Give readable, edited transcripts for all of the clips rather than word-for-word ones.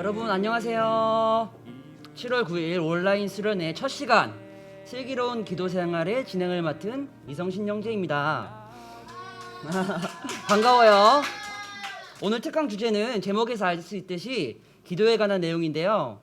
여러분 안녕하세요. 7월 9일 온라인 수련회 첫 시간 슬기로운 기도 생활의 진행을 맡은 이성신 형제입니다. 반가워요. 오늘 특강 주제는 제목에서 알 수 있듯이 기도에 관한 내용인데요.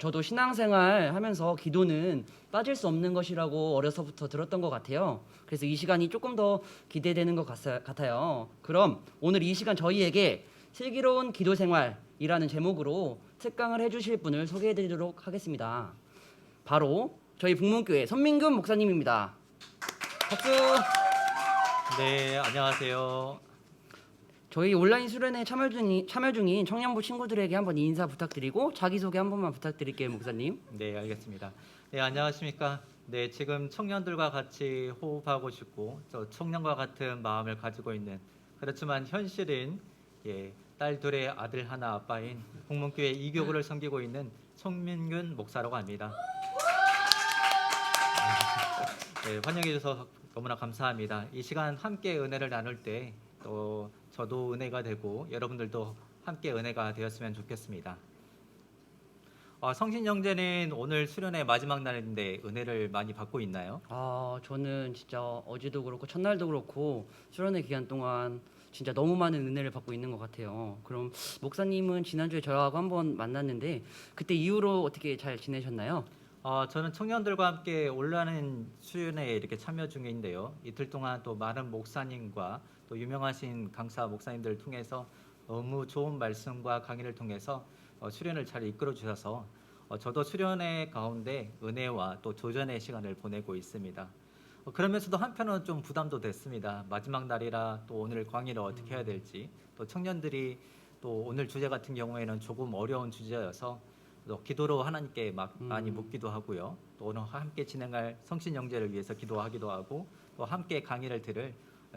저도 신앙생활 하면서 기도는 빠질 수 없는 것이라고 어려서부터 들었던 것 같아요. 그래서 이 시간이 조금 더 기대되는 것 같아요. 그럼 오늘 이 시간 저희에게 슬기로운 기도 생활이라는 제목으로 특강을 해주실 분을 소개해드리도록 하겠습니다. 바로 저희 북문교회 선민금 목사님입니다. 박수! 네, 안녕하세요. 저희 온라인 수련회 참여 중인 청년부 친구들에게 한번 인사 부탁드리고 자기소개 한 번만 부탁드릴게요, 목사님. 네, 알겠습니다. 네, 안녕하십니까. 네, 지금 청년들과 같이 호흡하고 싶고 또 청년과 같은 마음을 가지고 있는 그렇지만 현실인 딸 둘의 아들 하나 아빠인 북문교회 이교구를 섬기고 있는 송민균 목사라고 합니다. 네, 환영해 주셔서 너무나 감사합니다. 이 시간 함께 은혜를 나눌 때 또 저도 은혜가 되고 여러분들도 함께 은혜가 되었으면 좋겠습니다. 성신 형제는 오늘 수련회 마지막 날인데 은혜를 많이 받고 있나요? 저는 진짜 어제도 그렇고 첫날도 그렇고 수련회 기간 동안 진짜 너무 많은 은혜를 받고 있는 것 같아요. 그럼 목사님은 지난주에 저하고 한번 만났는데 그때 이후로 어떻게 잘 지내셨나요? 저는 청년들과 함께 온라인 수련회에 이렇게 참여 중인데요. 이틀 동안 또 많은 목사님과 또 유명하신 강사 목사님들을 통해서 너무 좋은 말씀과 강의를 통해서 수련을 잘 이끌어 주셔서 저도 수련회 가운데 은혜와 또 도전의 시간을 보내고 있습니다. 그러면서도 한편은 좀 부담도 됐습니다. 마지막 날이라 또 오늘 강의를 어떻게 해야 될지 또 청년들이 또 오늘 주제 같은 경우에는 조금 어려운 주제여서 또 기도로 하나님께 많이 묻기도 하고요. 또 오늘 함께 진행할 성신 형제를 위해서 기도하기도 하고 또 함께 강의를 들을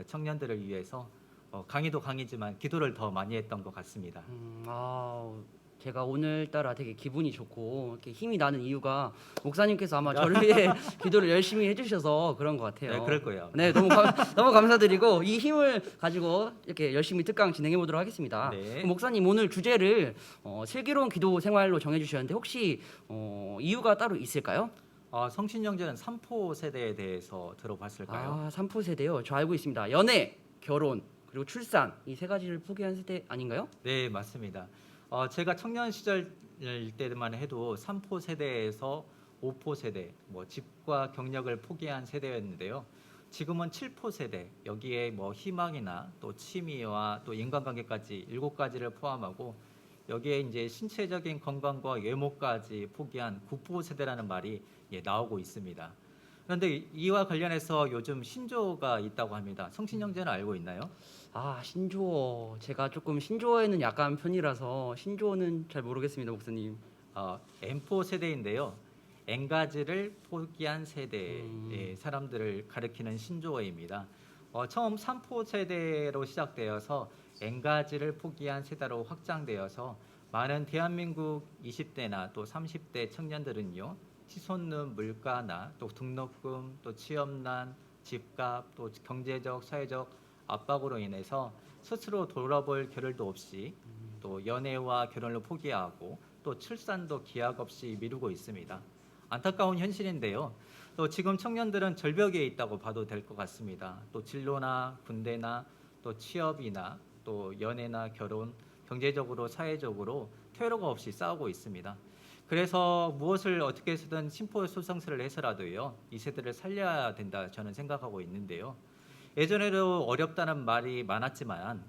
청년들을 위해서 강의도 강의지만 기도를 더 많이 했던 것 같습니다. 제가 오늘따라 되게 기분이 좋고 이렇게 힘이 나는 이유가 목사님께서 아마 저를 위해 기도를 열심히 해주셔서 그런 것 같아요. 네, 그럴 거예요. 네, 너무 감사드리고 이 힘을 가지고 이렇게 열심히 특강 진행해 보도록 하겠습니다. 네. 그럼 목사님 오늘 주제를 슬기로운 기도 생활로 정해주셨는데 혹시 이유가 따로 있을까요? 성신 형제는 삼포 세대에 대해서 들어봤을까요? 3포 세대요. 저 알고 있습니다. 연애, 결혼, 그리고 출산 이 세 가지를 포기한 세대 아닌가요? 네, 맞습니다. 제가 청년 시절일 때만 해도 3포 세대에서 5포 세대, 집과 경력을 포기한 세대였는데요. 지금은 7포 세대, 여기에 희망이나 또 취미와 또 인간관계까지 7가지를 포함하고 여기에 이제 신체적인 건강과 외모까지 포기한 9포 세대라는 말이 나오고 있습니다. 그런데 이와 관련해서 요즘 신조어가 있다고 합니다. 성신 형제는 알고 있나요? 신조어. 제가 조금 신조어에는 약한 편이라서 신조어는 잘 모르겠습니다, 목사님. M4 세대인데요. N가지를 포기한 세대의 사람들을 가리키는 신조어입니다. 처음 3포 세대로 시작되어서 N가지를 포기한 세대로 확장되어서 많은 대한민국 20대나 또 30대 청년들은요. 치솟는 물가나 또 등록금, 또 취업난, 집값, 또 경제적, 사회적 압박으로 인해서 스스로 돌아볼 겨를도 없이 또 연애와 결혼을 포기하고 또 출산도 기약 없이 미루고 있습니다. 안타까운 현실인데요. 또 지금 청년들은 절벽에 있다고 봐도 될 것 같습니다. 또 진로나 군대나 또 취업이나 또 연애나 결혼, 경제적으로 사회적으로 퇴로가 없이 싸우고 있습니다. 그래서 무엇을 어떻게 해서든 심포소생술을 해서라도요 이 세대를 살려야 된다 저는 생각하고 있는데요. 예전에도 어렵다는 말이 많았지만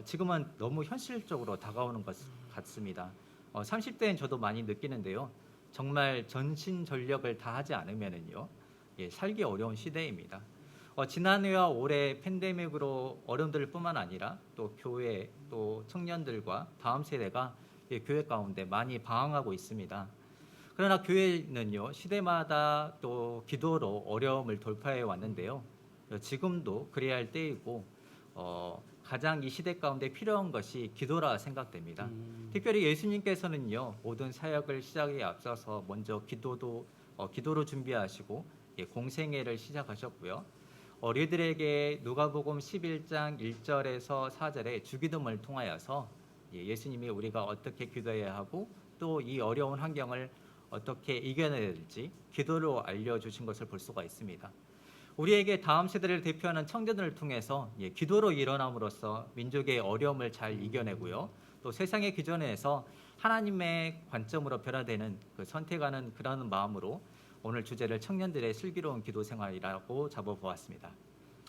지금은 너무 현실적으로 다가오는 것 같습니다. 30대엔 저도 많이 느끼는데요. 정말 전신전력을 다하지 않으면은요 살기 어려운 시대입니다. 지난해와 올해 팬데믹으로 어려움들 뿐만 아니라 또 교회 또 청년들과 다음 세대가 교회 가운데 많이 방황하고 있습니다. 그러나 교회는요 시대마다 또 기도로 어려움을 돌파해 왔는데요. 지금도 그래야 할 때이고 가장 이 시대 가운데 필요한 것이 기도라 생각됩니다. 특별히 예수님께서는요 모든 사역을 시작에 앞서서 먼저 기도로 준비하시고 공생애를 시작하셨고요. 어린이들에게 누가복음 11장 1절에서 4절에 주기도문을 통하여서 예수님이 우리가 어떻게 기도해야 하고 또 이 어려운 환경을 어떻게 이겨내야 될지 기도로 알려주신 것을 볼 수가 있습니다. 우리에게 다음 세대를 대표하는 청년들을 통해서 기도로 일어남으로써 민족의 어려움을 잘 이겨내고요. 또 세상의 기준에서 하나님의 관점으로 변화되는 그 선택하는 그런 마음으로 오늘 주제를 청년들의 슬기로운 기도 생활이라고 잡아보았습니다.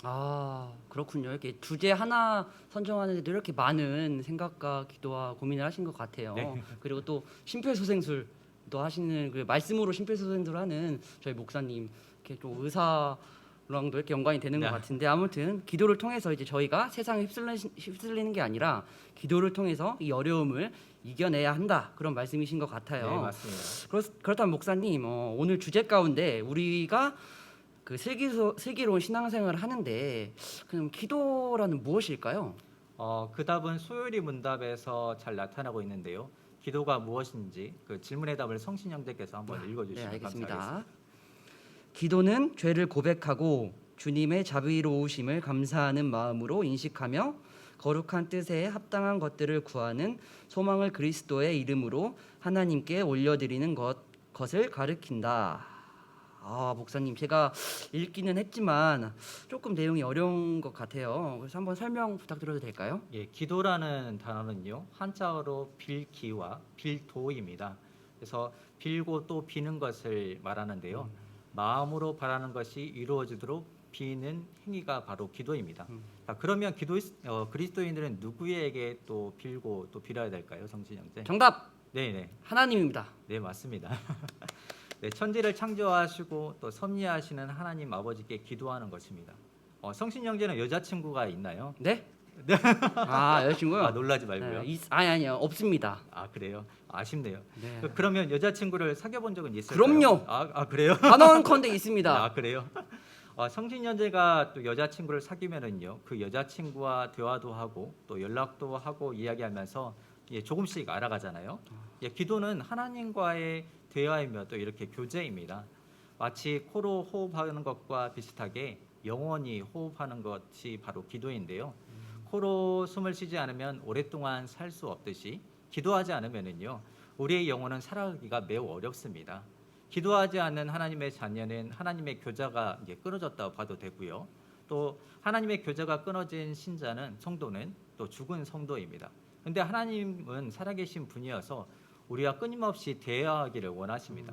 아, 그렇군요. 이렇게 주제 하나 선정하는데도 이렇게 많은 생각과 기도와 고민을 하신 것 같아요. 네. 그리고 또 심폐소생술도 하시는 그 말씀으로 심폐소생술하는 저희 목사님 이렇게 좀 의사랑도 이렇게 연관이 되는 것 네. 같은데 아무튼 기도를 통해서 이제 저희가 세상에 휩쓸리는 게 아니라 기도를 통해서 이 어려움을 이겨내야 한다 그런 말씀이신 것 같아요. 네, 맞습니다. 그렇다면 목사님 오늘 주제 가운데 우리가 그 슬기로운 신앙생활을 하는데 그럼 기도라는 무엇일까요? 그 답은 소요리 문답에서 잘 나타나고 있는데요. 기도가 무엇인지 그 질문의 답을 성신 형제께서 한번 네, 읽어주시면 알겠습니다. 감사하겠습니다. 기도는 죄를 고백하고 주님의 자비로우심을 감사하는 마음으로 인식하며 거룩한 뜻에 합당한 것들을 구하는 소망을 그리스도의 이름으로 하나님께 올려드리는 것을 가리킨다. 아, 목사님 제가 읽기는 했지만 조금 내용이 어려운 것 같아요. 그래서 한번 설명 부탁드려도 될까요? 기도라는 단어는요 한자어로 빌기와 빌도입니다. 그래서 빌고 또 비는 것을 말하는데요. 마음으로 바라는 것이 이루어지도록 비는 행위가 바로 기도입니다. 그러면 그리스도인들은 누구에게 또 빌고 또 빌어야 될까요, 성진 형제? 정답 네네. 하나님입니다. 네, 맞습니다. 네, 천지를 창조하시고 또 섭리하시는 하나님 아버지께 기도하는 것입니다. 성신 형제는 여자친구가 있나요? 네? 아, 여자친구요? 놀라지 말고요. 네, 아니요 없습니다. 그래요? 아쉽네요. 네. 그러면 여자친구를 사귀어본 적은 있을까요? 그럼요. 그래요? 단언컨대 있습니다. 그래요? 성신 형제가 또 여자친구를 사귀면은요, 그 여자친구와 대화도 하고 또 연락도 하고 이야기하면서 조금씩 알아가잖아요. 기도는 하나님과의 대화이며 또 이렇게 교제입니다. 마치 코로 호흡하는 것과 비슷하게 영원히 호흡하는 것이 바로 기도인데요. 코로 숨을 쉬지 않으면 오랫동안 살 수 없듯이 기도하지 않으면은요, 우리의 영혼은 살아가기가 매우 어렵습니다. 기도하지 않는 하나님의 자녀는 하나님의 교제가 끊어졌다고 봐도 되고요. 또 하나님의 교제가 끊어진 신자는 성도는 또 죽은 성도입니다. 근데 하나님은 살아계신 분이어서 우리와 끊임없이 대화하기를 원하십니다.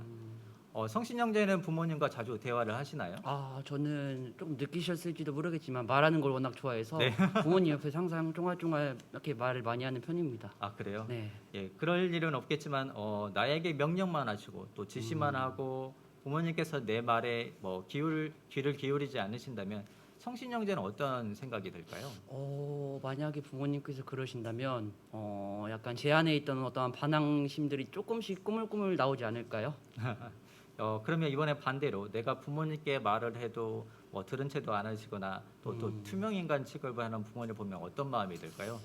성신 형제는 부모님과 자주 대화를 하시나요? 저는 좀 느끼셨을지도 모르겠지만 말하는 걸 워낙 좋아해서 네. 부모님 옆에서 항상 쫑알쫑알 이렇게 말을 많이 하는 편입니다. 그래요? 네. 그럴 일은 없겠지만 나에게 명령만 하시고 또 지시만 하고 부모님께서 내 말에 귀를 기울이지 않으신다면 성신 형제는 어떤 생각이 들까요? 만약에 부모님께서 그러신다면 약간 제 안에 있던 어떠한 반항심들이 조금씩 꾸물꾸물 나오지 않을까요? 그러면 이번에 반대로 내가 부모님께 말을 해도 들은 채도 안 하시거나 또 투명 인간 취급을 하는 부모를 보면 어떤 마음이 들까요?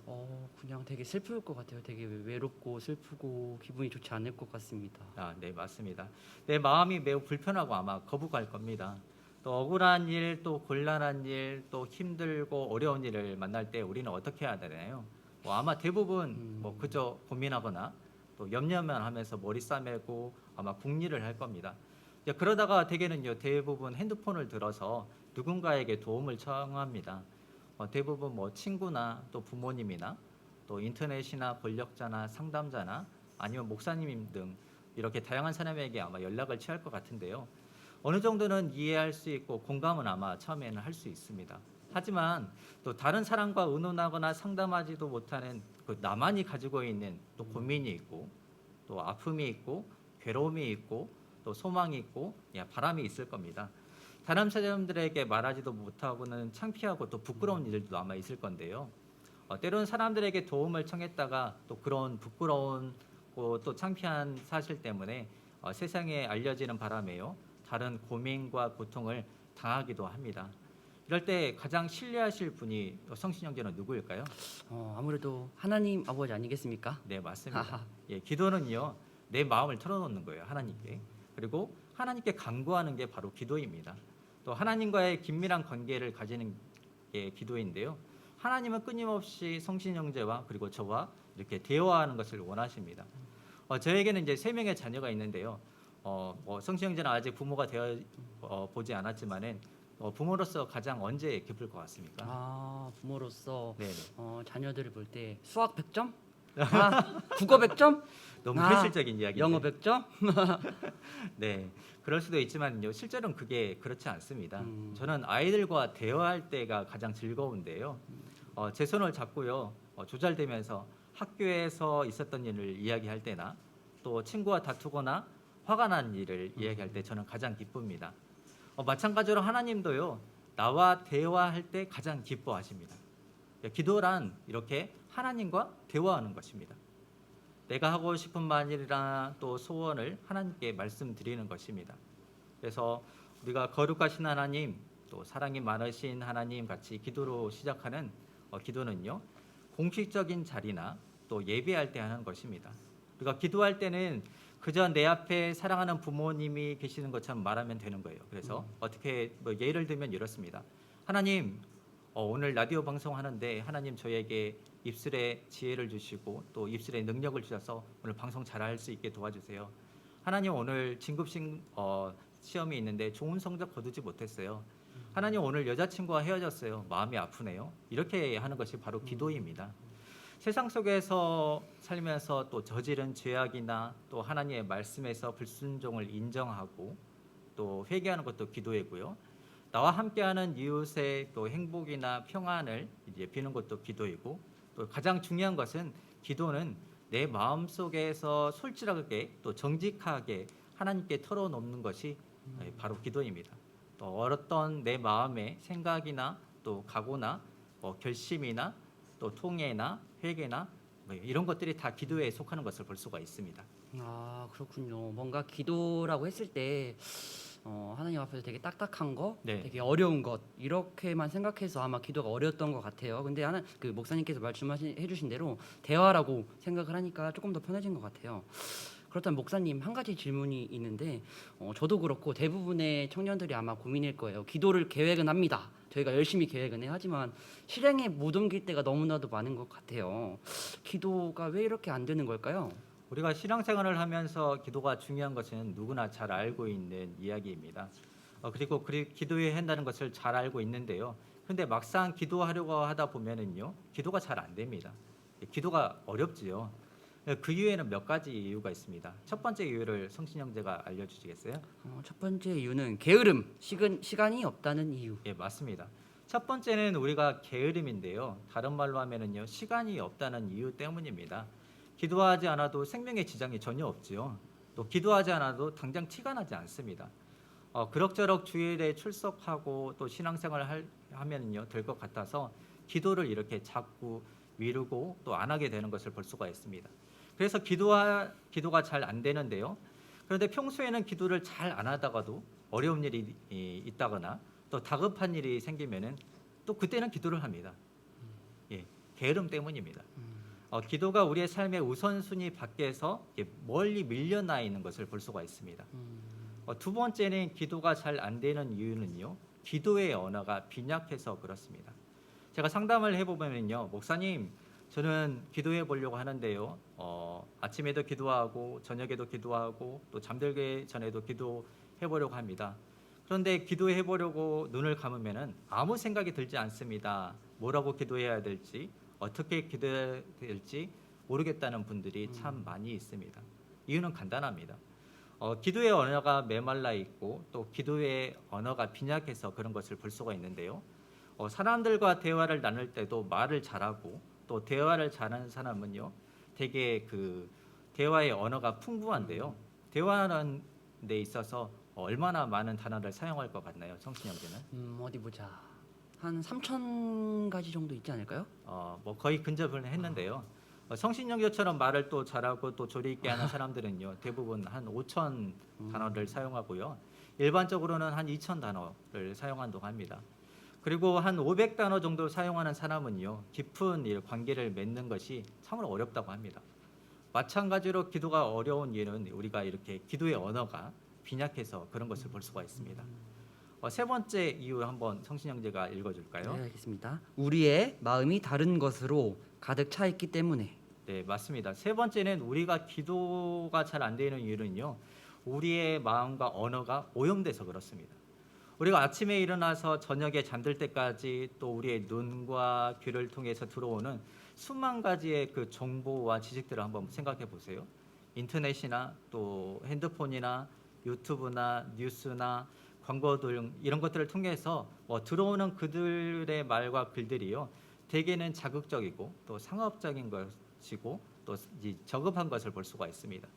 그냥 되게 슬플 것 같아요. 되게 외롭고 슬프고 기분이 좋지 않을 것 같습니다. 네, 맞습니다. 내 마음이 매우 불편하고 아마 거북할 겁니다. 또 억울한 일, 또 곤란한 일, 또 힘들고 어려운 일을 만날 때 우리는 어떻게 해야 되나요? 아마 대부분 그저 고민하거나 또 염려만 하면서 머리 싸매고 아마 궁리를 할 겁니다. 그러다가 대개는요, 대부분 핸드폰을 들어서 누군가에게 도움을 청합니다. 대부분 친구나 또 부모님이나 또 인터넷이나 권력자나 상담자나 아니면 목사님 등 이렇게 다양한 사람에게 아마 연락을 취할 것 같은데요. 어느 정도는 이해할 수 있고 공감은 아마 처음에는 할 수 있습니다. 하지만 또 다른 사람과 의논하거나 상담하지도 못하는 그 나만이 가지고 있는 또 고민이 있고 또 아픔이 있고 괴로움이 있고 또 소망이 있고 바람이 있을 겁니다. 다른 사람들에게 말하지도 못하고는 창피하고 또 부끄러운 일들도 아마 있을 건데요. 때로는 사람들에게 도움을 청했다가 또 그런 부끄러운 또 창피한 사실 때문에 세상에 알려지는 바람에요, 다른 고민과 고통을 당하기도 합니다. 이럴 때 가장 신뢰하실 분이 성신 형제는 누구일까요? 아무래도 하나님 아버지 아니겠습니까? 네, 맞습니다. 기도는요, 내 마음을 털어놓는 거예요, 하나님께. 그리고 하나님께 간구하는 게 바로 기도입니다. 또 하나님과의 긴밀한 관계를 가지는 게 기도인데요. 하나님은 끊임없이 성신 형제와 그리고 저와 이렇게 대화하는 것을 원하십니다. 저에게는 이제 3명의 자녀가 있는데요. 뭐 성신 형제는 아직 부모가 되어 보지 않았지만은 부모로서 가장 언제 기쁠 것 같습니까? 아, 부모로서 네, 자녀들을 볼 때 수학 100점? 아, 국어 100점? 너무 아, 현실적인 이야기인데. 영어 100점? 네, 그럴 수도 있지만요. 실제로는 그게 그렇지 않습니다. 음. 저는 아이들과 대화할 때가 가장 즐거운데요. 제 손을 잡고요. 조잘대면서 학교에서 있었던 일을 이야기할 때나 또 친구와 다투거나 화가 난 일을 이야기할 때 저는 가장 기쁩니다. 마찬가지로 하나님도요. 나와 대화할 때 가장 기뻐하십니다. 기도란 이렇게 하나님과 대화하는 것입니다. 내가 하고 싶은 말이나 또 소원을 하나님께 말씀드리는 것입니다. 그래서 우리가 거룩하신 하나님, 또 사랑이 많으신 하나님 같이 기도로 시작하는 기도는요. 공식적인 자리나 또 예배할 때 하는 것입니다. 우리가 기도할 때는 그저 내 앞에 사랑하는 부모님이 계시는 것처럼 말하면 되는 거예요. 그래서 어떻게 예를 들면 이렇습니다. 하나님, 오늘 라디오 방송하는데 하나님 저에게 입술에 지혜를 주시고 또 입술에 능력을 주셔서 오늘 방송 잘할 수 있게 도와주세요. 하나님 오늘 진급식 시험이 있는데 좋은 성적 거두지 못했어요. 하나님 오늘 여자친구와 헤어졌어요. 마음이 아프네요. 이렇게 하는 것이 바로 기도입니다. 세상 속에서 살면서 또 저지른 죄악이나 또 하나님의 말씀에서 불순종을 인정하고 또 회개하는 것도 기도이고요. 나와 함께하는 이웃의 또 행복이나 평안을 이제 비는 것도 기도이고 또 가장 중요한 것은 기도는 내 마음 속에서 솔직하게 또 정직하게 하나님께 털어놓는 것이 바로 기도입니다. 또 어떤 내 마음의 생각이나 또 각오나 결심이나 또 통해나 회개나 이런 것들이 다 기도에 속하는 것을 볼 수가 있습니다. 아, 그렇군요. 뭔가 기도라고 했을 때 하나님 앞에서 되게 딱딱한 거, 네. 되게 어려운 것 이렇게만 생각해서 아마 기도가 어려웠던 것 같아요. 근데 그 목사님께서 말씀해주신 대로 대화라고 생각을 하니까 조금 더 편해진 것 같아요. 그렇다면 목사님 한 가지 질문이 있는데 저도 그렇고 대부분의 청년들이 아마 고민일 거예요. 기도를 계획은 합니다. 저희가 열심히 계획은 해 하지만 실행에 못 옮길 때가 너무나도 많은 것 같아요. 기도가 왜 이렇게 안 되는 걸까요? 우리가 신앙생활을 하면서 기도가 중요한 것은 누구나 잘 알고 있는 이야기입니다. 그리고 기도해야 한다는 것을 잘 알고 있는데요. 그런데 막상 기도하려고 하다 보면은요, 기도가 잘 안 됩니다. 기도가 어렵지요. 그 이유에는 몇 가지 이유가 있습니다. 첫 번째 이유를 성신 형제가 알려주시겠어요? 첫 번째 이유는 게으름, 시간이 없다는 이유. 예, 맞습니다. 첫 번째는 우리가 게으름인데요. 다른 말로 하면은요, 시간이 없다는 이유 때문입니다. 기도하지 않아도 생명에 지장이 전혀 없지요. 또 기도하지 않아도 당장 티가 나지 않습니다. 그럭저럭 주일에 출석하고 또 신앙생활을 하면요 될 것 같아서 기도를 이렇게 자꾸 미루고 또 안 하게 되는 것을 볼 수가 있습니다. 그래서 기도가 잘 안 되는데요. 그런데 평소에는 기도를 잘 안 하다가도 어려운 일이 있다거나 또 다급한 일이 생기면은 또 그때는 기도를 합니다. 예, 게으름 때문입니다. 기도가 우리의 삶의 우선순위 밖에서 멀리 밀려나 있는 것을 볼 수가 있습니다. 두 번째는 기도가 잘 안 되는 이유는요. 기도의 언어가 빈약해서 그렇습니다. 제가 상담을 해보면요. 목사님, 저는 기도해 보려고 하는데요. 아침에도 기도하고 저녁에도 기도하고 또 잠들기 전에도 기도해 보려고 합니다. 그런데 기도해 보려고 눈을 감으면은 아무 생각이 들지 않습니다. 뭐라고 기도해야 될지 어떻게 기도해야 될지 모르겠다는 분들이 참 많이 있습니다. 이유는 간단합니다. 기도의 언어가 메말라 있고 또 기도의 언어가 빈약해서 그런 것을 볼 수가 있는데요. 사람들과 대화를 나눌 때도 말을 잘하고 또 대화를 잘하는 사람은요, 되게 그 대화의 언어가 풍부한데요. 대화하는 데 있어서 얼마나 많은 단어를 사용할 것 같나요, 성신 형제는? 어디 보자. 한 3,000가지 정도 있지 않을까요? 뭐 거의 근접을 했는데요. 성신 형제처럼 말을 또 잘하고 또 조리 있게 하는 사람들은요, 대부분 한 5,000 단어를 사용하고요. 일반적으로는 한 2,000 단어를 사용한다고 합니다. 그리고 한 500단어 정도 사용하는 사람은요, 깊은 관계를 맺는 것이 참으로 어렵다고 합니다. 마찬가지로 기도가 어려운 이유는 우리가 이렇게 기도의 언어가 빈약해서 그런 것을 볼 수가 있습니다. 세 번째 이유 한번 성신형제가 읽어줄까요? 네, 알겠습니다. 우리의 마음이 다른 것으로 가득 차 있기 때문에. 네, 맞습니다. 세 번째는 우리가 기도가 잘 안 되는 이유는요. 우리의 마음과 언어가 오염돼서 그렇습니다. 우리가 아침에 일어나서 저녁에 잠들 때까지 또 우리의 눈과 귀를 통해서 들어오는 수만 가지의 그 정보와 지식들을 한번 생각해 보세요. 인터넷이나 또 핸드폰이나 유튜브나 뉴스나 광고 등 이런 것들을 통해서 들어오는 그들의 말과 글들이요. 대개는 자극적이고 또 상업적인 것이고 또 저급한 것을 볼 수가 있습니다.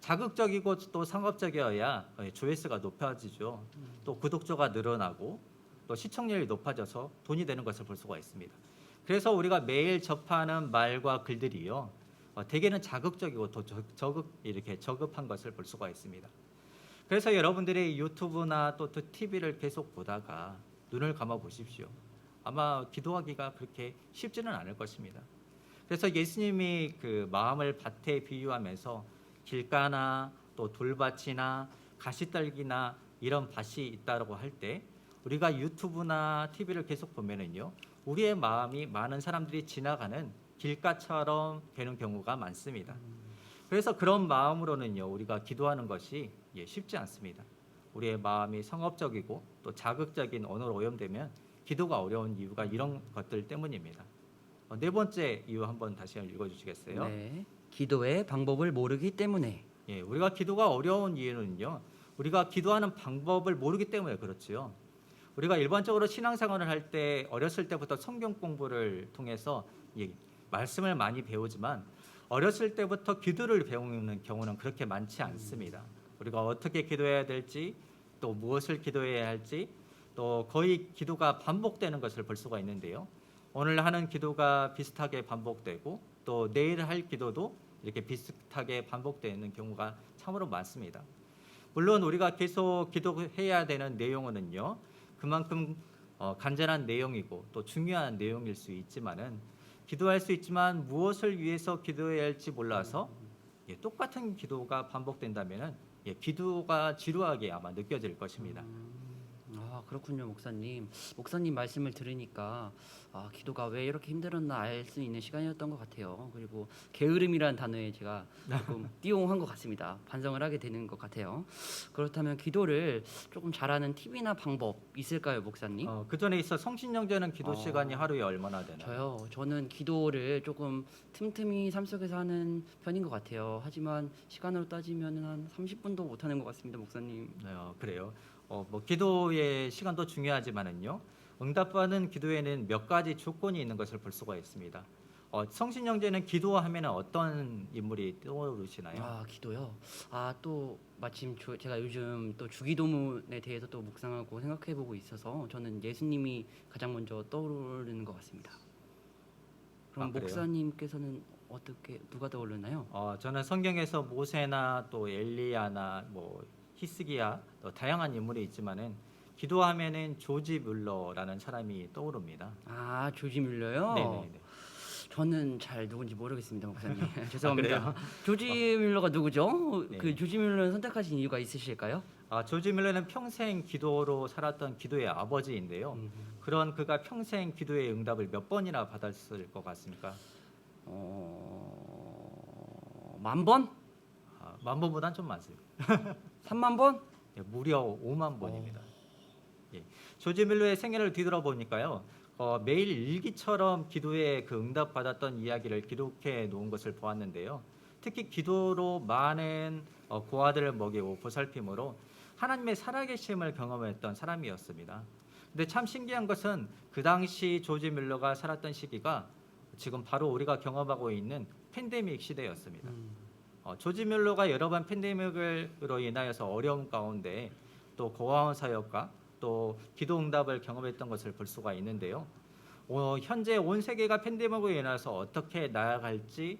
자극적이고 또 상업적이어야 조회수가 높아지죠. 또 구독자가 늘어나고 또 시청률이 높아져서 돈이 되는 것을 볼 수가 있습니다. 그래서 우리가 매일 접하는 말과 글들이요. 대개는 자극적이고 또 이렇게 저급한 것을 볼 수가 있습니다. 그래서 여러분들이 유튜브나 또 TV를 계속 보다가 눈을 감아 보십시오. 아마 기도하기가 그렇게 쉽지는 않을 것입니다. 그래서 예수님이 그 마음을 밭에 비유하면서 길가나 또 돌밭이나 가시떨기나 이런 밭이 있다고 할 때 우리가 유튜브나 TV를 계속 보면은요, 우리의 마음이 많은 사람들이 지나가는 길가처럼 되는 경우가 많습니다. 그래서 그런 마음으로는요, 우리가 기도하는 것이 쉽지 않습니다. 우리의 마음이 상업적이고 또 자극적인 언어로 오염되면 기도가 어려운 이유가 이런 것들 때문입니다. 네 번째 이유 한번 다시 읽어주시겠어요? 네. 기도의 방법을 모르기 때문에. 우리가 기도가 어려운 이유는요. 우리가 기도하는 방법을 모르기 때문에 그렇지요. 우리가 일반적으로 신앙생활을 할 때 어렸을 때부터 성경 공부를 통해서 말씀을 많이 배우지만 어렸을 때부터 기도를 배우는 경우는 그렇게 많지 않습니다. 우리가 어떻게 기도해야 될지 또 무엇을 기도해야 할지 또 거의 기도가 반복되는 것을 볼 수가 있는데요. 오늘 하는 기도가 비슷하게 반복되고 또 내일 할 기도도 이렇게 비슷하게 반복되는 경우가 참으로 많습니다. 물론 우리가 계속 기도해야 되는 내용은요. 그만큼 간절한 내용이고 또 중요한 내용일 수 있지만은 기도할 수 있지만 무엇을 위해서 기도해야 할지 몰라서 똑같은 기도가 반복된다면은 기도가 지루하게 아마 느껴질 것입니다. 아, 그렇군요, 목사님. 목사님 말씀을 들으니까 기도가 왜 이렇게 힘들었나 알 수 있는 시간이었던 것 같아요. 그리고 게으름이라는 단어에 제가 조금 띄용한 것 같습니다. 반성을 하게 되는 것 같아요. 그렇다면 기도를 조금 잘하는 팁이나 방법 있을까요, 목사님? 그 전에 있어 성신영제는 기도 시간이 하루에 얼마나 되나요? 저는 기도를 조금 틈틈이 삶 속에서 하는 편인 것 같아요. 하지만 시간으로 따지면 한 30분도 못 하는 것 같습니다, 목사님. 그래요. 기도의 시간도 중요하지만은요. 응답받는 기도에는 몇 가지 조건이 있는 것을 볼 수가 있습니다. 성신영제는 기도하면 어떤 인물이 떠오르시나요? 기도요. 또 마침 제가 요즘 또 주기도문에 대해서 또 묵상하고 생각해보고 있어서 저는 예수님이 가장 먼저 떠오르는 것 같습니다. 그럼 그래요? 목사님께서는 누가 떠오르나요? 저는 성경에서 모세나 또 엘리야나 히스기야 또 다양한 인물이 있지만은 기도하면은 조지 뮬러라는 사람이 떠오릅니다. 조지 뮬러요? 네네네. 저는 잘 누군지 모르겠습니다, 목사님. 죄송합니다. 그래요? 조지 뮬러가 누구죠? 네. 그 조지 뮬러는 선택하신 이유가 있으실까요? 조지 뮬러는 평생 기도로 살았던 기도의 아버지인데요. 그런 그가 평생 기도의 응답을 몇 번이나 받았을 것 같습니까? 10,000번? 10,000번보다는 좀 많습니다. 30,000번? 무려 50,000번입니다. 조지 뮬러의 생애를 뒤돌아보니까요. 매일 일기처럼 기도에 그 응답받았던 이야기를 기록해 놓은 것을 보았는데요. 특히 기도로 많은 고아들을 먹이고 보살핌으로 하나님의 살아계심을 경험했던 사람이었습니다. 근데 참 신기한 것은 그 당시 조지 뮬러가 살았던 시기가 지금 바로 우리가 경험하고 있는 팬데믹 시대였습니다. 조지 뮬러가 여러 번 팬데믹으로 인하여서 어려움 가운데 또 고아원 사역과 또 기도 응답을 경험했던 것을 볼 수가 있는데요. 현재 온 세계가 팬데믹으로 인해서 어떻게 나아갈지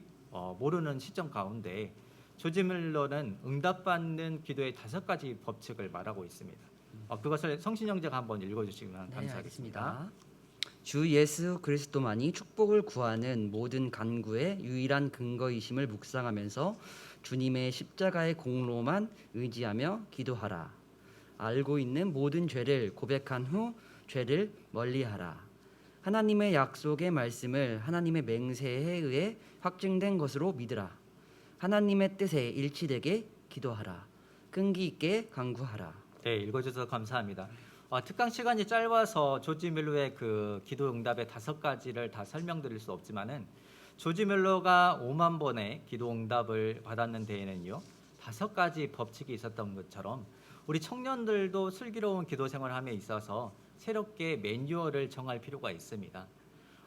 모르는 시점 가운데 조지 뮬러는 응답받는 기도의 5가지 법칙을 말하고 있습니다. 그것을 성신영제가 한번 읽어주시면 감사하겠습니다. 알겠습니다. 주 예수 그리스도만이 축복을 구하는 모든 간구의 유일한 근거이심을 묵상하면서 주님의 십자가의 공로만 의지하며 기도하라. 알고 있는 모든 죄를 고백한 후 죄를 멀리하라. 하나님의 약속의 말씀을 하나님의 맹세에 의해 확증된 것으로 믿으라. 하나님의 뜻에 일치되게 기도하라. 끈기 있게 간구하라. 네, 읽어주셔서 감사합니다. 특강 시간이 짧아서 조지 밀로의 그 기도 응답의 5가지를 다 설명드릴 수 없지만은 조지 밀로가 5만 번의 기도 응답을 받았는 데에는요 5가지 법칙이 있었던 것처럼 우리 청년들도 슬기로운 기도 생활함에 있어서 새롭게 매뉴얼을 정할 필요가 있습니다.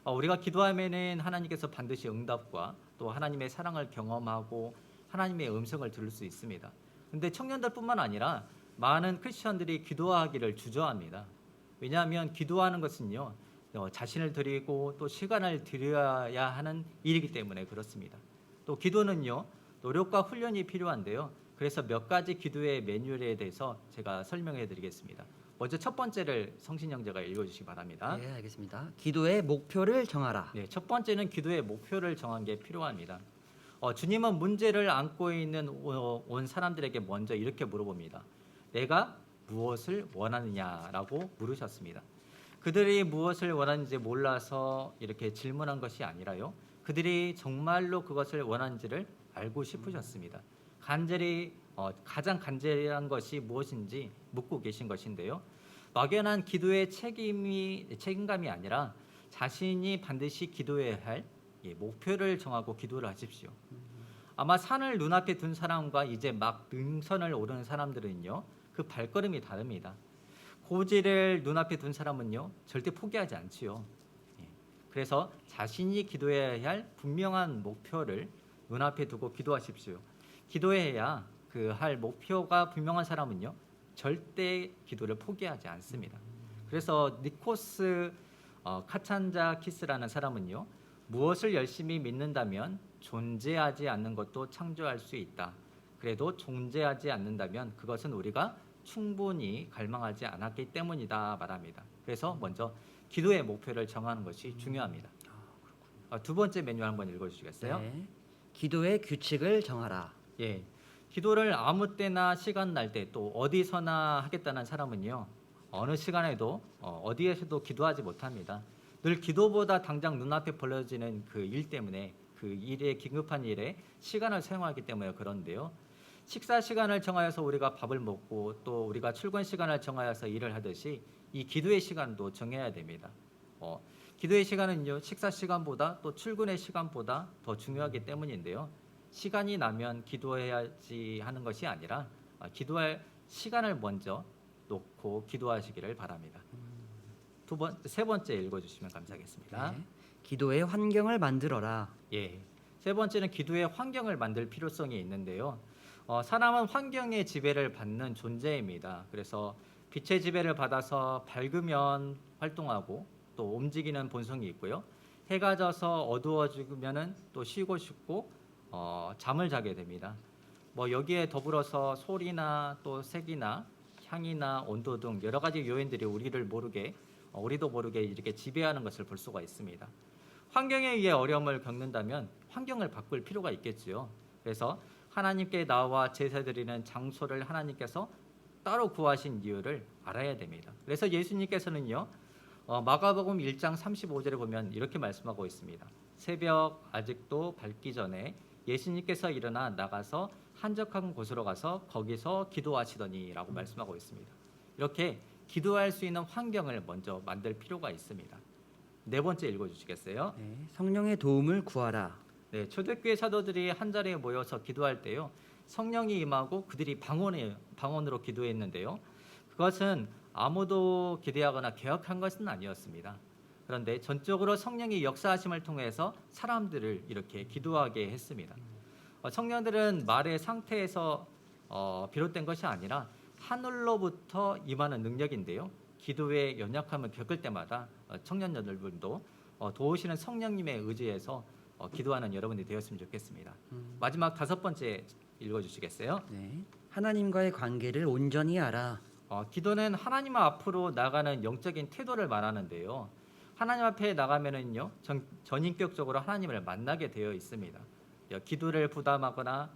우리가 기도하면은 하나님께서 반드시 응답과 또 하나님의 사랑을 경험하고 하나님의 음성을 들을 수 있습니다. 근데 청년들뿐만 아니라 많은 크리스천들이 기도하기를 주저합니다. 왜냐하면 기도하는 것은요 자신을 드리고 또 시간을 들여야 하는 일이기 때문에 그렇습니다. 또 기도는요 노력과 훈련이 필요한데요. 그래서 몇 가지 기도의 매뉴얼에 대해서 제가 설명해 드리겠습니다. 먼저 첫 번째를 성신 형제가 읽어주시기 바랍니다. 네, 알겠습니다. 기도의 목표를 정하라. 네, 첫 번째는 기도의 목표를 정한 게 필요합니다. 주님은 문제를 안고 있는 온 사람들에게 먼저 이렇게 물어봅니다. 내가 무엇을 원하느냐라고 물으셨습니다. 그들이 무엇을 원하는지 몰라서 이렇게 질문한 것이 아니라요. 그들이 정말로 그것을 원하는지를 알고 싶으셨습니다. 간절히 가장 간절한 것이 무엇인지 묻고 계신 것인데요. 막연한 기도의 책임감이 아니라 자신이 반드시 기도해야 할 목표를 정하고 기도를 하십시오. 아마 산을 눈앞에 둔 사람과 이제 막 능선을 오르는 사람들은요. 그 발걸음이 다릅니다. 고지를 눈앞에 둔 사람은요. 절대 포기하지 않지요. 그래서 자신이 기도해야 할 분명한 목표를 눈앞에 두고 기도하십시오. 기도해야 그 할 목표가 분명한 사람은요. 절대 기도를 포기하지 않습니다. 그래서 니코스 카찬자키스라는 사람은요. 무엇을 열심히 믿는다면 존재하지 않는 것도 창조할 수 있다. 그래도 존재하지 않는다면 그것은 우리가 충분히 갈망하지 않았기 때문이다 말합니다. 그래서 먼저 기도의 목표를 정하는 것이 중요합니다. 두 번째 매뉴얼 한번 읽어주시겠어요? 네. 기도의 규칙을 정하라. 예, 기도를 아무 때나 시간 날 때 또 어디서나 하겠다는 사람은요 어느 시간에도 어디에서도 기도하지 못합니다. 늘 기도보다 당장 눈앞에 벌어지는 그 일 때문에 그 일에 긴급한 일에 시간을 사용하기 때문에 그런데요. 식사 시간을 정하여서 우리가 밥을 먹고 또 우리가 출근 시간을 정하여서 일을 하듯이 이 기도의 시간도 정해야 됩니다. 기도의 시간은요 식사 시간보다 또 출근의 시간보다 더 중요하기 때문인데요. 시간이 나면 기도해야지 하는 것이 아니라 기도할 시간을 먼저 놓고 기도하시기를 바랍니다. 세 번째 읽어주시면 감사하겠습니다. 네. 기도의 환경을 만들어라. 예, 세 번째는 기도의 환경을 만들 필요성이 있는데요. 사람은 환경의 지배를 받는 존재입니다. 그래서 빛의 지배를 받아서 밝으면 활동하고 또 움직이는 본성이 있고요. 해가 져서 어두워지면은 또 쉬고 싶고 잠을 자게 됩니다. 여기에 더불어서 소리나 또 색이나 향이나 온도 등 여러 가지 요인들이 우리도 모르게 이렇게 지배하는 것을 볼 수가 있습니다. 환경에 의해 어려움을 겪는다면 환경을 바꿀 필요가 있겠지요. 그래서 하나님께 나와 제사드리는 장소를 하나님께서 따로 구하신 이유를 알아야 됩니다. 그래서 예수님께서는요. 마가복음 1장 35절에 보면 이렇게 말씀하고 있습니다. 새벽 아직도 밝기 전에 예수님께서 일어나 나가서 한적한 곳으로 가서 거기서 기도하시더니라고 말씀하고 있습니다. 이렇게 기도할 수 있는 환경을 먼저 만들 필요가 있습니다. 네 번째 읽어주시겠어요? 네. 성령의 도움을 구하라. 네, 초대교회 사도들이 한 자리에 모여서 기도할 때요, 성령이 임하고 그들이 방언으로 기도했는데요. 그것은 아무도 기대하거나 계획한 것은 아니었습니다. 그런데 전적으로 성령의 역사하심을 통해서 사람들을 이렇게 기도하게 했습니다. 성령들은 말의 상태에서 비롯된 것이 아니라 하늘로부터 임하는 능력인데요. 기도의 연약함을 겪을 때마다 청년 여러분도 도우시는 성령님의 의지에서 기도하는 여러분이 되었으면 좋겠습니다. 마지막 5번째 읽어주시겠어요? 네. 하나님과의 관계를 온전히 알아. 기도는 하나님 앞으로 나가는 영적인 태도를 말하는데요. 하나님 앞에 나가면은요 전인격적으로 하나님을 만나게 되어 있습니다. 기도를 부담하거나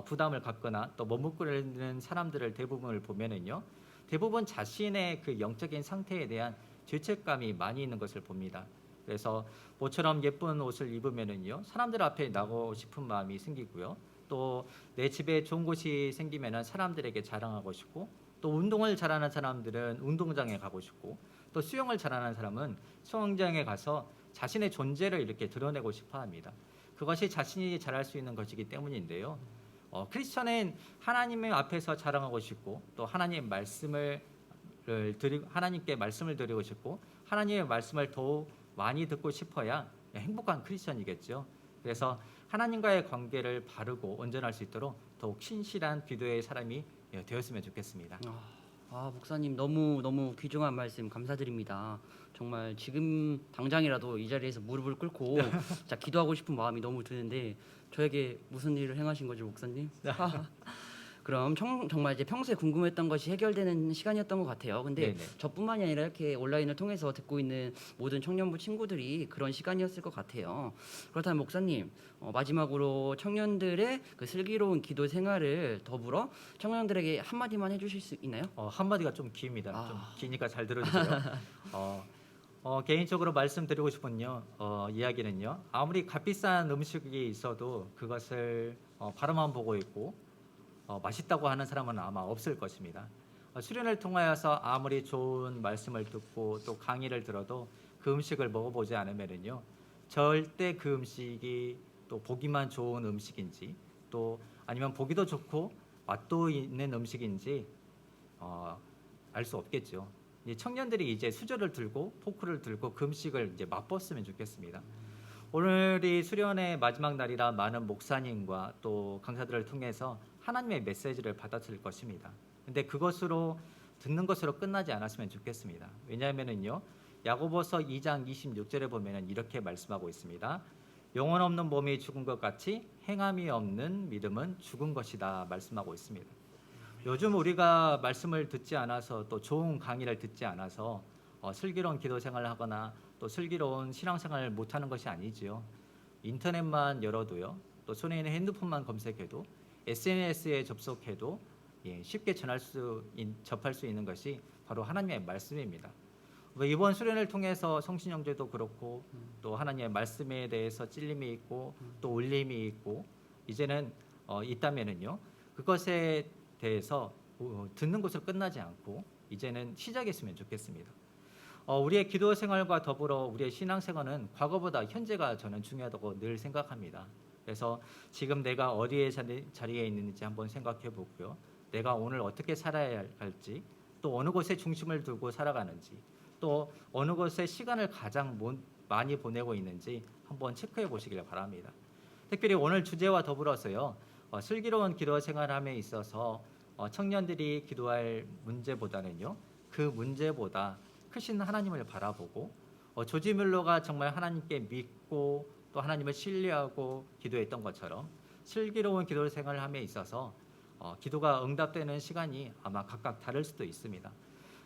부담을 갖거나 또 머뭇거리는 사람들을 대부분을 보면은요 대부분 자신의 그 영적인 상태에 대한 죄책감이 많이 있는 것을 봅니다. 그래서 모처럼 예쁜 옷을 입으면은요 사람들 앞에 나가고 싶은 마음이 생기고요. 또 내 집에 좋은 곳이 생기면은 사람들에게 자랑하고 싶고, 또 운동을 잘하는 사람들은 운동장에 가고 싶고, 또 수영을 잘하는 사람은 수영장에 가서 자신의 존재를 이렇게 드러내고 싶어합니다. 그것이 자신이 잘할 수 있는 것이기 때문인데요. 크리스천은 하나님의 앞에서 자랑하고 싶고, 또 하나님께 말씀을 드리고 싶고, 하나님의 말씀을 더욱 많이 듣고 싶어야 행복한 크리스천이겠죠. 그래서 하나님과의 관계를 바르고 온전할 수 있도록 더욱 신실한 기도의 사람이 되었으면 좋겠습니다. 목사님 너무 귀중한 말씀 감사드립니다. 정말 지금 당장이라도 이 자리에서 무릎을 꿇고 진짜 기도하고 싶은 마음이 너무 드는데 저에게 무슨 일을 행하신 거죠, 목사님? 그럼 정말 이제 평소에 궁금했던 것이 해결되는 시간이었던 것 같아요. 근데 네네. 저뿐만이 아니라 이렇게 온라인을 통해서 듣고 있는 모든 청년부 친구들이 그런 시간이었을 것 같아요. 그렇다면 목사님, 마지막으로 청년들의 그 슬기로운 기도 생활을 더불어 청년들에게 한마디만 해주실 수 있나요? 한마디가 좀 깁니다. 좀 기니까 잘 들어주세요. 개인적으로 말씀드리고 싶은 이야기는요. 아무리 값비싼 음식이 있어도 그것을 바라만 보고 있고 맛있다고 하는 사람은 아마 없을 것입니다. 수련을 통하여서 아무리 좋은 말씀을 듣고 또 강의를 들어도 그 음식을 먹어보지 않으면은요 절대 그 음식이 또 보기만 좋은 음식인지, 또 아니면 보기도 좋고 맛도 있는 음식인지 알 수 없겠죠. 이 청년들이 이제 수저를 들고 포크를 들고 그 음식을 이제 맛봤으면 좋겠습니다. 오늘이 수련의 마지막 날이라 많은 목사님과 또 강사들을 통해서 하나님의 메시지를 받아들일 것입니다. 근데 그것으로 듣는 것으로 끝나지 않았으면 좋겠습니다. 왜냐하면은요 야고보서 2장 26절에 보면은 이렇게 말씀하고 있습니다. 영혼 없는 몸이 죽은 것 같이 행함이 없는 믿음은 죽은 것이다 말씀하고 있습니다. 요즘 우리가 말씀을 듣지 않아서 또 좋은 강의를 듣지 않아서 슬기로운 기도 생활을 하거나 또 슬기로운 신앙생활을 못하는 것이 아니지요. 인터넷만 열어도요, 또 손에 있는 핸드폰만 검색해도, SNS에 접속해도 쉽게 접할 수 있는 것이 바로 하나님의 말씀입니다. 이번 수련을 통해서 성신영제도 그렇고 또 하나님의 말씀에 대해서 찔림이 있고 또 울림이 있고 이제는 있다면은요 그것에 대해서 듣는 것으로 끝나지 않고 이제는 시작했으면 좋겠습니다. 우리의 기도 생활과 더불어 우리의 신앙 생활은 과거보다 현재가 저는 중요하다고 늘 생각합니다. 그래서 지금 내가 어디에 자리에 있는지 한번 생각해 보고요. 내가 오늘 어떻게 살아야 할지, 또 어느 곳에 중심을 두고 살아가는지, 또 어느 곳에 시간을 가장 많이 보내고 있는지 한번 체크해 보시길 바랍니다. 특별히 오늘 주제와 더불어서요. 슬기로운 기도 생활함에 있어서 청년들이 기도할 문제보다는요. 그 문제보다 크신 하나님을 바라보고 조지 뮬러가 정말 하나님께 믿고 또 하나님을 신뢰하고 기도했던 것처럼 슬기로운 기도 생활함에 있어서 기도가 응답되는 시간이 아마 각각 다를 수도 있습니다.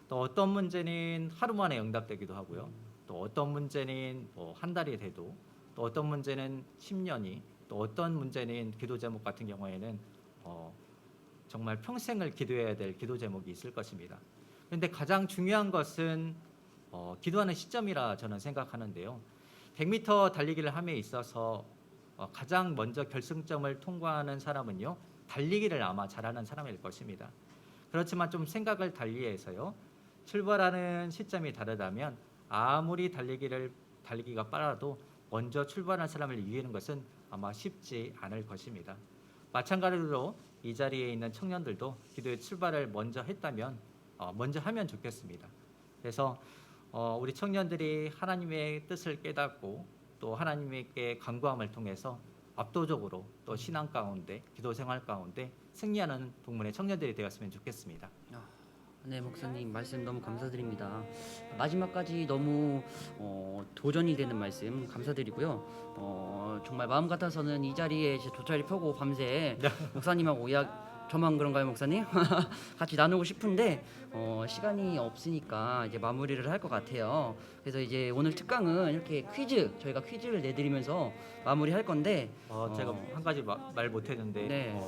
또 어떤 문제는 하루 만에 응답되기도 하고요. 또 어떤 문제는 한 달이 돼도, 또 어떤 문제는 10년이, 또 어떤 문제는 기도 제목 같은 경우에는 정말 평생을 기도해야 될 기도 제목이 있을 것입니다. 그런데 가장 중요한 것은 기도하는 시점이라 저는 생각하는데요. 100m 달리기를 함에 있어서 가장 먼저 결승점을 통과하는 사람은요. 달리기를 아마 잘하는 사람일 것입니다. 그렇지만 좀 생각을 달리해서요. 출발하는 시점이 다르다면 아무리 달리기가 빨라도 먼저 출발한 사람을 이기는 것은 아마 쉽지 않을 것입니다. 마찬가지로 이 자리에 있는 청년들도 기도의 출발을 먼저 했다면 먼저 하면 좋겠습니다. 그래서 우리 청년들이 하나님의 뜻을 깨닫고 또 하나님께 간구함을 통해서 압도적으로 또 신앙 가운데 기도 생활 가운데 승리하는 동문의 청년들이 되었으면 좋겠습니다. 네, 목사님 말씀 너무 감사드립니다. 마지막까지 너무 도전이 되는 말씀 감사드리고요. 정말 마음 같아서는 이 자리에 이제 돗자리 펴고 밤새 목사님하고 저만 그런가요, 목사님? 같이 나누고 싶은데 시간이 없으니까 이제 마무리를 할 것 같아요. 그래서 이제 오늘 특강은 이렇게 저희가 퀴즈를 내드리면서 마무리할 건데 제가 한 가지 말 못했는데 네.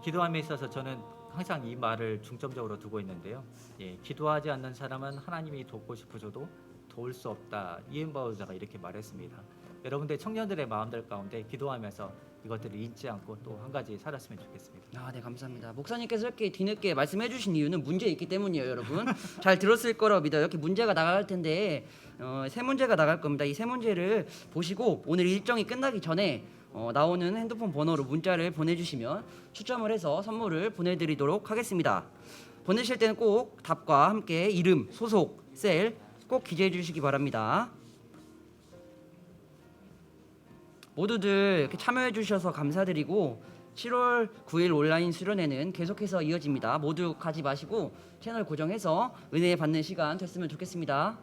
기도함에 있어서 저는 항상 이 말을 중점적으로 두고 있는데요. 예, 기도하지 않는 사람은 하나님이 돕고 싶으셔도 도울 수 없다. 이엔바우저가 이렇게 말했습니다. 여러분들 청년들의 마음들 가운데 기도하면서 이것들을 잊지 않고 또 한 가지 살았으면 좋겠습니다. 아, 네, 감사합니다. 목사님께서 이렇게 뒤늦게 말씀해 주신 이유는 문제 있기 때문이에요, 여러분. 잘 들었을 거라고 믿어요. 이렇게 문제가 나갈 텐데 세 문제가 나갈 겁니다. 이 세 문제를 보시고 오늘 일정이 끝나기 전에 나오는 핸드폰 번호로 문자를 보내주시면 추첨을 해서 선물을 보내드리도록 하겠습니다. 보내실 때는 꼭 답과 함께 이름, 소속, 셀 꼭 기재해 주시기 바랍니다. 모두들 이렇게 참여해 주셔서 감사드리고 7월 9일 온라인 수련회는 계속해서 이어집니다. 모두 가지 마시고 채널 고정해서 은혜 받는 시간 됐으면 좋겠습니다.